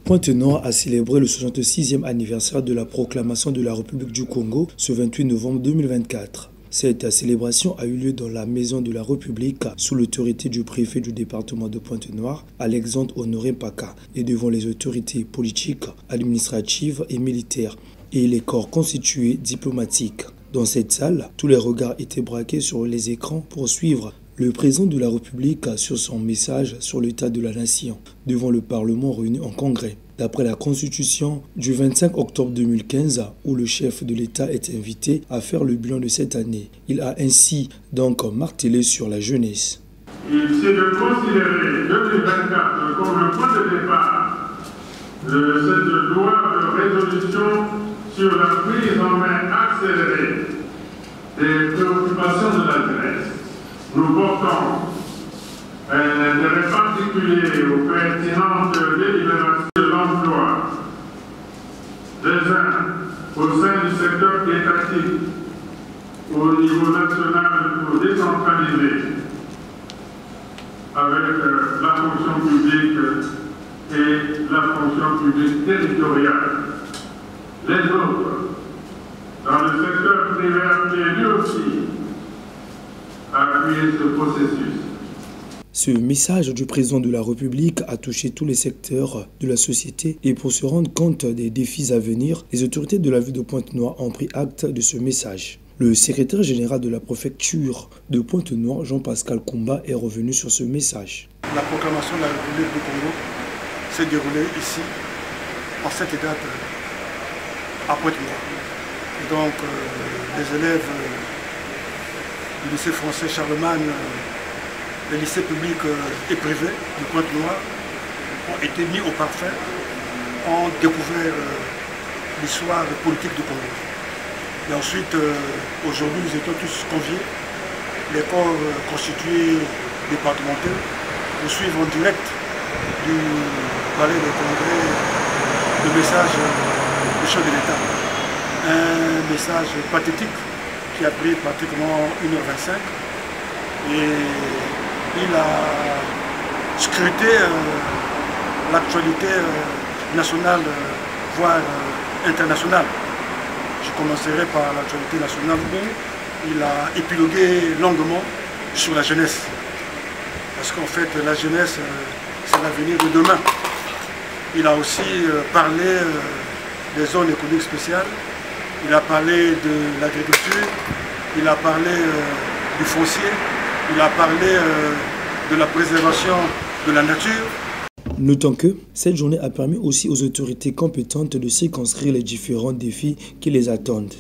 Pointe-Noire a célébré le 66e anniversaire de la proclamation de la République du Congo ce 28 novembre 2024. Cette célébration a eu lieu dans la Maison de la République sous l'autorité du préfet du département de Pointe-Noire, Alexandre Honoré Mpaka, et devant les autorités politiques, administratives et militaires et les corps constitués diplomatiques. Dans cette salle, tous les regards étaient braqués sur les écrans pour suivre le président de la République sur son message sur l'état de la nation devant le Parlement réuni en congrès. D'après la Constitution du 25 octobre 2015, où le chef de l'État est invité à faire le bilan de cette année, il a ainsi donc martelé sur la jeunesse. C'est de considérer 2024 comme le point de départ de cette loi de résolution sur la prise en main accélérée des préoccupations de la jeunesse. Nous portons un intérêt particulier aux pertinentes délibérations de l'emploi des uns au sein du secteur étatique au niveau national pour décentraliser avec la fonction publique et la fonction publique territoriale. Les autres, dans le secteur privé appelé lui aussi, appuyer ce processus. Ce message du président de la République a touché tous les secteurs de la société et pour se rendre compte des défis à venir, les autorités de la ville de Pointe-Noire ont pris acte de ce message. Le secrétaire général de la préfecture de Pointe-Noire, Jean-Pascal Koumba, est revenu sur ce message. La proclamation de la République du Congo s'est déroulée ici, en cette date, à Pointe-Noire. Donc, les élèves du lycée français Charlemagne, les lycées publics et privés du Pointe-Noire ont été mis au parfum, ont découvert l'histoire politique du Congo. Et ensuite, aujourd'hui, nous étions tous conviés, les corps constitués départementaux, pour suivre en direct du palais des congrès le message du chef de l'État. Un message pathétique qui a pris pratiquement 1h25 et il a scruté l'actualité nationale, voire internationale. Je commencerai par l'actualité nationale où il a épilogué longuement sur la jeunesse. Parce qu'en fait, la jeunesse, c'est l'avenir de demain. Il a aussi parlé des zones économiques spéciales. Il a parlé de l'agriculture, il a parlé du foncier, il a parlé de la préservation de la nature. Notons que cette journée a permis aussi aux autorités compétentes de circonscrire les différents défis qui les attendent.